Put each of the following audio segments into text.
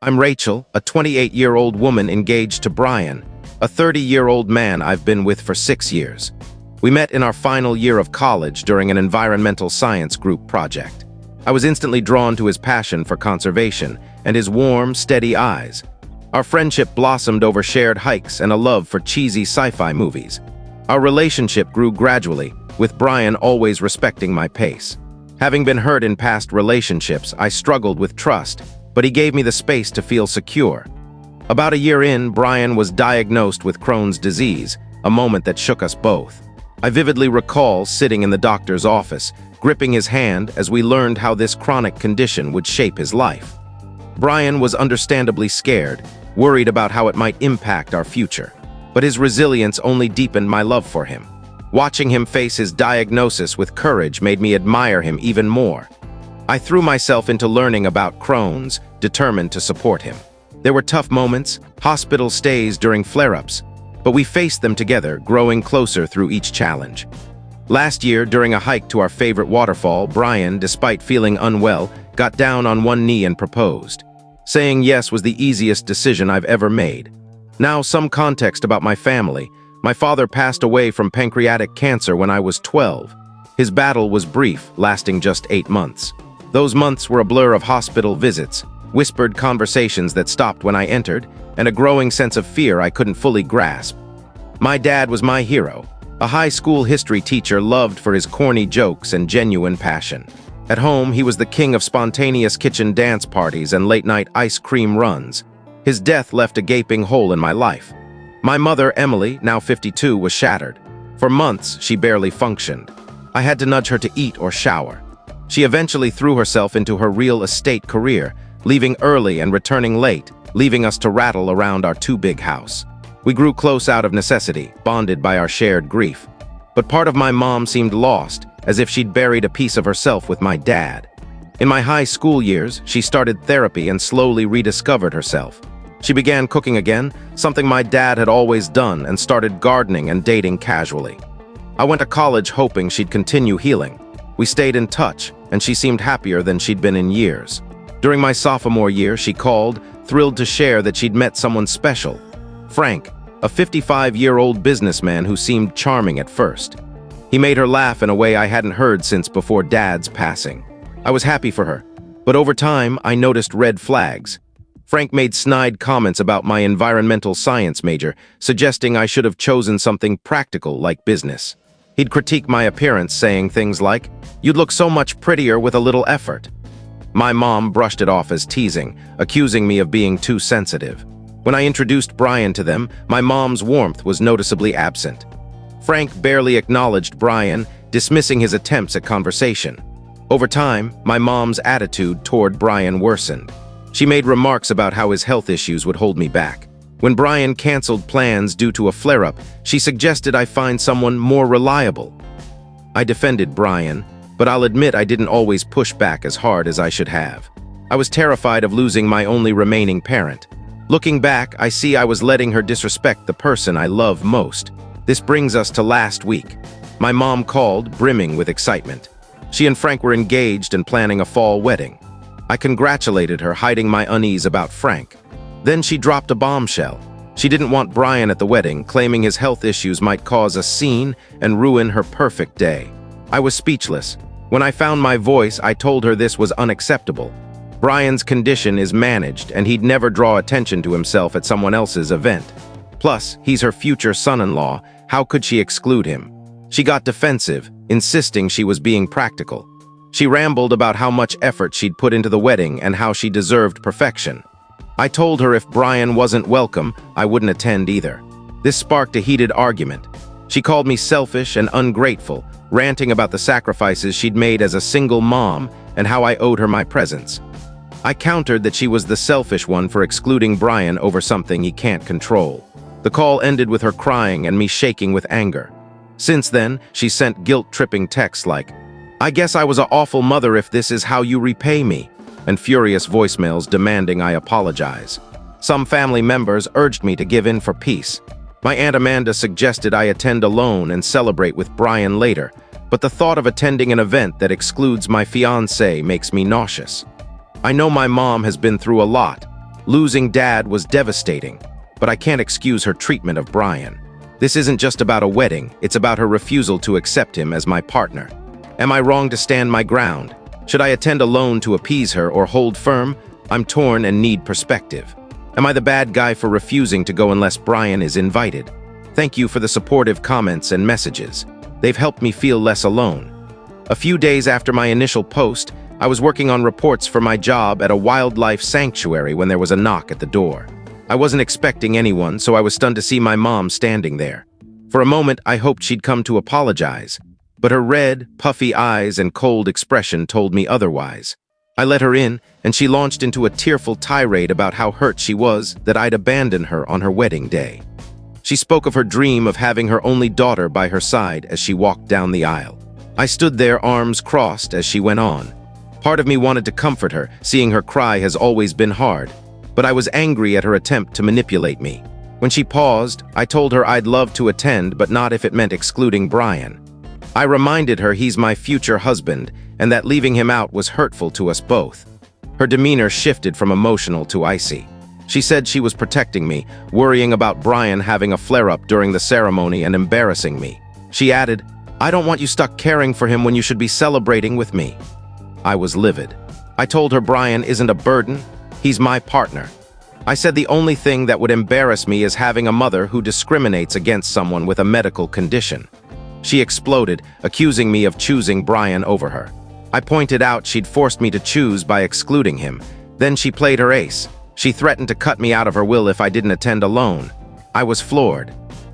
I'm Rachel, a 28-year-old woman engaged to Brian, a 30-year-old man I've been with for 6 years. We met in our final year of college during an environmental science group project. I was instantly drawn to his passion for conservation and his warm, steady eyes. Our friendship blossomed over shared hikes and a love for cheesy sci-fi movies. Our relationship grew gradually, with Brian always respecting my pace. Having been hurt in past relationships, I struggled with trust, but he gave me the space to feel secure. About a year in, Brian was diagnosed with Crohn's disease, a moment that shook us both. I vividly recall sitting in the doctor's office, gripping his hand as we learned how this chronic condition would shape his life. Brian was understandably scared, worried about how it might impact our future, but his resilience only deepened my love for him. Watching him face his diagnosis with courage made me admire him even more. I threw myself into learning about Crohn's, determined to support him. There were tough moments, hospital stays during flare-ups, but we faced them together, growing closer through each challenge. Last year, during a hike to our favorite waterfall, Brian, despite feeling unwell, got down on one knee and proposed. Saying yes was the easiest decision I've ever made. Now, some context about my family. My father passed away from pancreatic cancer when I was 12. His battle was brief, lasting just 8 months. Those months were a blur of hospital visits, whispered conversations that stopped when I entered, and a growing sense of fear I couldn't fully grasp. My dad was my hero, a high school history teacher loved for his corny jokes and genuine passion. At home, he was the king of spontaneous kitchen dance parties and late-night ice cream runs. His death left a gaping hole in my life. My mother, Emily, now 52, was shattered. For months, she barely functioned. I had to nudge her to eat or shower. She eventually threw herself into her real estate career, leaving early and returning late, leaving us to rattle around our too-big house. We grew close out of necessity, bonded by our shared grief. But part of my mom seemed lost, as if she'd buried a piece of herself with my dad. In my high school years, she started therapy and slowly rediscovered herself. She began cooking again, something my dad had always done, and started gardening and dating casually. I went to college hoping she'd continue healing. We stayed in touch, and she seemed happier than she'd been in years. During my sophomore year, she called, thrilled to share that she'd met someone special. Frank, a 55-year-old businessman who seemed charming at first. He made her laugh in a way I hadn't heard since before Dad's passing. I was happy for her, but over time, I noticed red flags. Frank made snide comments about my environmental science major, suggesting I should have chosen something practical like business. He'd critique my appearance, saying things like, "You'd look so much prettier with a little effort." My mom brushed it off as teasing, accusing me of being too sensitive. When I introduced Brian to them, my mom's warmth was noticeably absent. Frank barely acknowledged Brian, dismissing his attempts at conversation. Over time, my mom's attitude toward Brian worsened. She made remarks about how his health issues would hold me back. When Brian canceled plans due to a flare-up, she suggested I find someone more reliable. I defended Brian, but I'll admit I didn't always push back as hard as I should have. I was terrified of losing my only remaining parent. Looking back, I see I was letting her disrespect the person I love most. This brings us to last week. My mom called, brimming with excitement. She and Frank were engaged and planning a fall wedding. I congratulated her, hiding my unease about Frank. Then she dropped a bombshell. She didn't want Brian at the wedding, claiming his health issues might cause a scene and ruin her perfect day. I was speechless. When I found my voice, I told her this was unacceptable. Brian's condition is managed, and he'd never draw attention to himself at someone else's event. Plus, he's her future son-in-law. How could she exclude him? She got defensive, insisting she was being practical. She rambled about how much effort she'd put into the wedding and how she deserved perfection. I told her if Brian wasn't welcome, I wouldn't attend either. This sparked a heated argument. She called me selfish and ungrateful, ranting about the sacrifices she'd made as a single mom and how I owed her my presence. I countered that she was the selfish one for excluding Brian over something he can't control. The call ended with her crying and me shaking with anger. Since then, she sent guilt-tripping texts like, "I guess I was an awful mother if this is how you repay me," and furious voicemails demanding I apologize. Some family members urged me to give in for peace. My Aunt Amanda suggested I attend alone and celebrate with Brian later, but the thought of attending an event that excludes my fiancé makes me nauseous. I know my mom has been through a lot, Losing Dad was devastating, but I can't excuse her treatment of Brian. This isn't just about a wedding, it's about her refusal to accept him as my partner. Am I wrong to stand my ground? Should I attend alone to appease her or hold firm? I'm torn and need perspective. Am I the bad guy for refusing to go unless Brian is invited? Thank you for the supportive comments and messages. They've helped me feel less alone. A few days after my initial post, I was working on reports for my job at a wildlife sanctuary when there was a knock at the door. I wasn't expecting anyone, so I was stunned to see my mom standing there. For a moment, I hoped she'd come to apologize, but her red, puffy eyes and cold expression told me otherwise. I let her in, and she launched into a tearful tirade about how hurt she was that I'd abandoned her on her wedding day. She spoke of her dream of having her only daughter by her side as she walked down the aisle. I stood there, arms crossed, as she went on. Part of me wanted to comfort her, seeing her cry has always been hard, but I was angry at her attempt to manipulate me. When she paused, I told her I'd love to attend, but not if it meant excluding Brian. I reminded her he's my future husband, and that leaving him out was hurtful to us both. Her demeanor shifted from emotional to icy. She said she was protecting me, worrying about Brian having a flare-up during the ceremony and embarrassing me. She added, "I don't want you stuck caring for him when you should be celebrating with me." I was livid. I told her Brian isn't a burden, he's my partner. I said the only thing that would embarrass me is having a mother who discriminates against someone with a medical condition. She exploded, accusing me of choosing Brian over her. I pointed out she'd forced me to choose by excluding him. Then she played her ace. She threatened to cut me out of her will if I didn't attend alone. I was floored.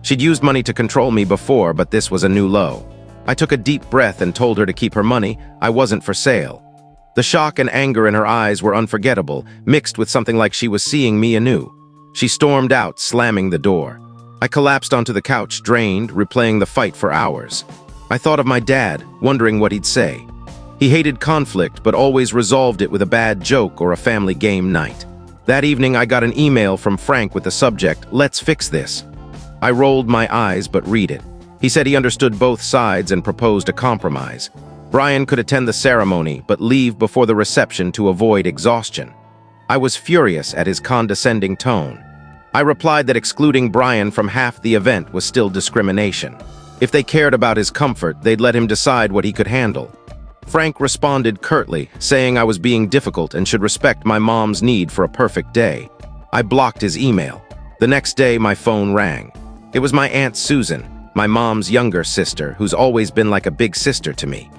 She'd used money to control me before, but this was a new low. I took a deep breath and told her to keep her money. I wasn't for sale. The shock and anger in her eyes were unforgettable, mixed with something like she was seeing me anew. She stormed out, slamming the door. I collapsed onto the couch, drained, replaying the fight for hours. I thought of my dad, wondering what he'd say. He hated conflict, but always resolved it with a bad joke or a family game night. That evening, I got an email from Frank with the subject, "Let's fix this." I rolled my eyes, but read it. He said he understood both sides and proposed a compromise. Brian could attend the ceremony, but leave before the reception to avoid exhaustion. I was furious at his condescending tone. I replied that excluding Brian from half the event was still discrimination. If they cared about his comfort, they'd let him decide what he could handle. Frank responded curtly, saying I was being difficult and should respect my mom's need for a perfect day. I blocked his email. The next day, my phone rang. It was my Aunt Susan, my mom's younger sister, who's always been like a big sister to me.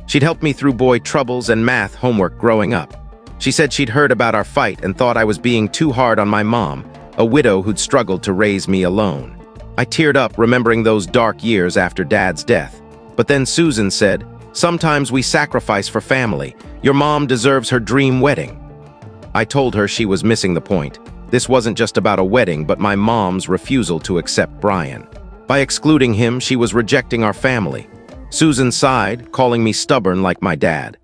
She'd helped me through boy troubles and math homework growing up. She said she'd heard about our fight and thought I was being too hard on my mom, a widow who'd struggled to raise me alone. I teared up remembering those dark years after Dad's death. But then Susan said, "Sometimes we sacrifice for family. Your mom deserves her dream wedding." I told her she was missing the point. This wasn't just about a wedding, but my mom's refusal to accept Brian. By excluding him, she was rejecting our family. Susan sighed, calling me stubborn like my dad.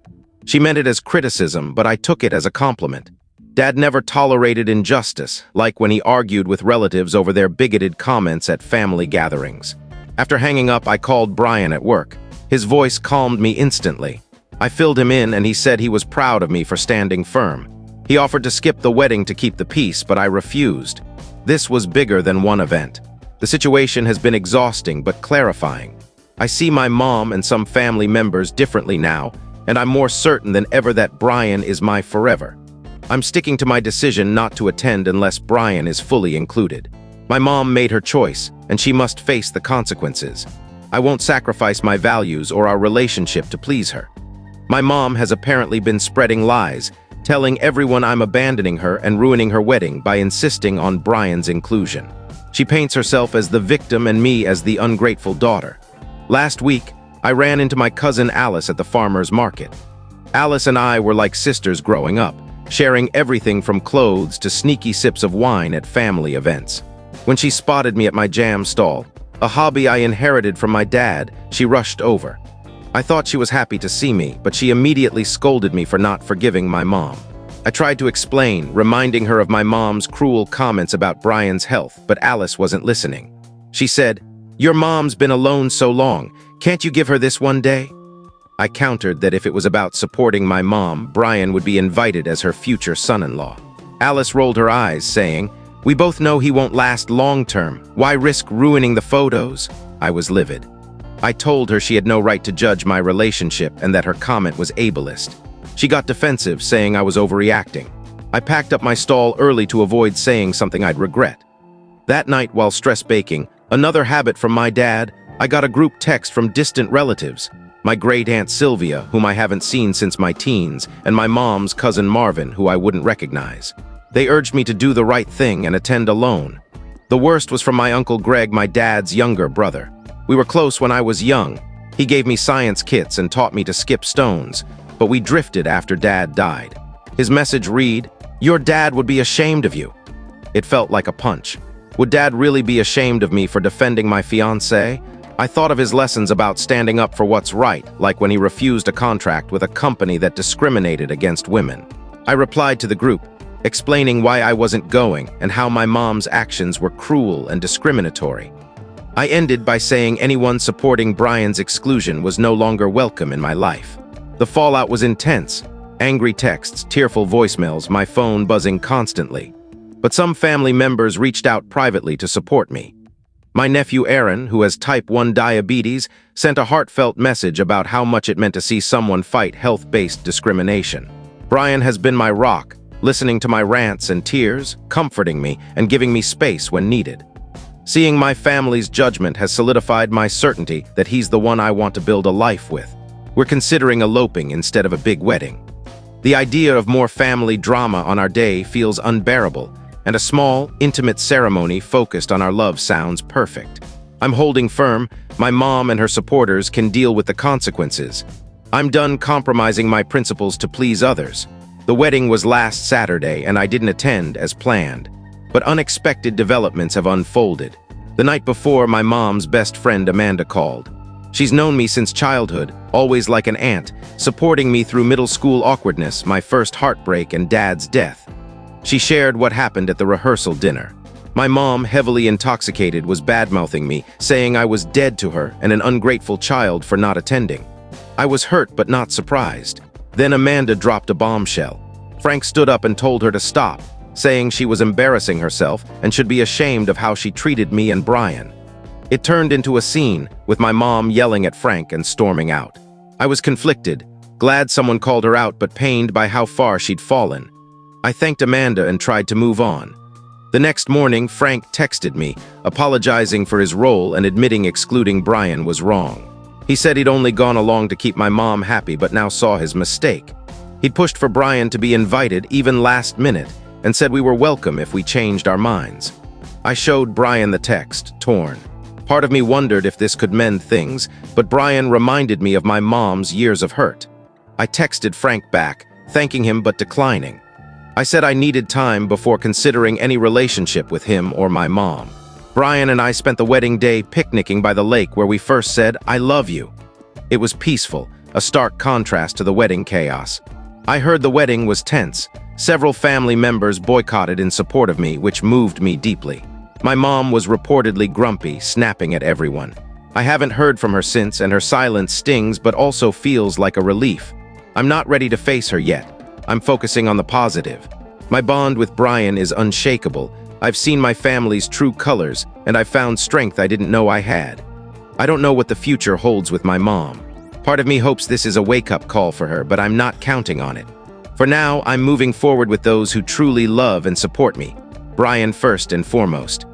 She meant it as criticism, but I took it as a compliment. Dad never tolerated injustice, like when he argued with relatives over their bigoted comments at family gatherings. After hanging up, I called Brian at work. His voice calmed me instantly. I filled him in, and he said he was proud of me for standing firm. He offered to skip the wedding to keep the peace, but I refused. This was bigger than one event. The situation has been exhausting but clarifying. I see my mom and some family members differently now, and I'm more certain than ever that Brian is my forever. I'm sticking to my decision not to attend unless Brian is fully included. My mom made her choice, and she must face the consequences. I won't sacrifice my values or our relationship to please her. My mom has apparently been spreading lies, telling everyone I'm abandoning her and ruining her wedding by insisting on Brian's inclusion. She paints herself as the victim and me as the ungrateful daughter. Last week, I ran into my cousin Alice at the farmer's market. Alice and I were like sisters growing up, sharing everything from clothes to sneaky sips of wine at family events. When she spotted me at my jam stall, a hobby I inherited from my dad, she rushed over. I thought she was happy to see me, but she immediately scolded me for not forgiving my mom. I tried to explain, reminding her of my mom's cruel comments about Brian's health, but Alice wasn't listening. She said, "Your mom's been alone so long. Can't you give her this one day?" I countered that if it was about supporting my mom, Brian would be invited as her future son-in-law. Alice rolled her eyes, saying, "We both know he won't last long term. Why risk ruining the photos?" I was livid. I told her she had no right to judge my relationship and that her comment was ableist. She got defensive, saying I was overreacting. I packed up my stall early to avoid saying something I'd regret. That night, while stress baking, another habit from my dad, I got a group text from distant relatives. My great-aunt Sylvia, whom I haven't seen since my teens, and my mom's cousin Marvin, who I wouldn't recognize. They urged me to do the right thing and attend alone. The worst was from my Uncle Greg, my dad's younger brother. We were close when I was young. He gave me science kits and taught me to skip stones, but we drifted after Dad died. His message read, "Your dad would be ashamed of you." It felt like a punch. Would Dad really be ashamed of me for defending my fiancée? I thought of his lessons about standing up for what's right, like when he refused a contract with a company that discriminated against women. I replied to the group, explaining why I wasn't going and how my mom's actions were cruel and discriminatory. I ended by saying anyone supporting Brian's exclusion was no longer welcome in my life. The fallout was intense. Angry texts, tearful voicemails, my phone buzzing constantly. But some family members reached out privately to support me. My nephew Aaron, who has type 1 diabetes, sent a heartfelt message about how much it meant to see someone fight health-based discrimination. Brian has been my rock, listening to my rants and tears, comforting me, and giving me space when needed. Seeing my family's judgment has solidified my certainty that he's the one I want to build a life with. We're considering eloping instead of a big wedding. The idea of more family drama on our day feels unbearable, and a small, intimate ceremony focused on our love sounds perfect. I'm holding firm. My mom and her supporters can deal with the consequences. I'm done compromising my principles to please others. The wedding was last Saturday, and I didn't attend as planned. But unexpected developments have unfolded. The night before, my mom's best friend Amanda called. She's known me since childhood, always like an aunt, supporting me through middle school awkwardness, my first heartbreak, and Dad's death. She shared what happened at the rehearsal dinner. My mom, heavily intoxicated, was bad-mouthing me, saying I was dead to her and an ungrateful child for not attending. I was hurt but not surprised. Then Amanda dropped a bombshell. Frank stood up and told her to stop, saying she was embarrassing herself and should be ashamed of how she treated me and Brian. It turned into a scene, with my mom yelling at Frank and storming out. I was conflicted, glad someone called her out but pained by how far she'd fallen. I thanked Amanda and tried to move on. The next morning, Frank texted me, apologizing for his role and admitting excluding Brian was wrong. He said he'd only gone along to keep my mom happy but now saw his mistake. He'd pushed for Brian to be invited even last minute and said we were welcome if we changed our minds. I showed Brian the text, torn. Part of me wondered if this could mend things, but Brian reminded me of my mom's years of hurt. I texted Frank back, thanking him but declining. I said I needed time before considering any relationship with him or my mom. Brian and I spent the wedding day picnicking by the lake where we first said, "I love you." It was peaceful, a stark contrast to the wedding chaos. I heard the wedding was tense. Several family members boycotted in support of me, which moved me deeply. My mom was reportedly grumpy, snapping at everyone. I haven't heard from her since, and her silence stings but also feels like a relief. I'm not ready to face her yet. I'm focusing on the positive. My bond with Brian is unshakable. I've seen my family's true colors, and I've found strength I didn't know I had. I don't know what the future holds with my mom. Part of me hopes this is a wake-up call for her, but I'm not counting on it. For now, I'm moving forward with those who truly love and support me. Brian first and foremost.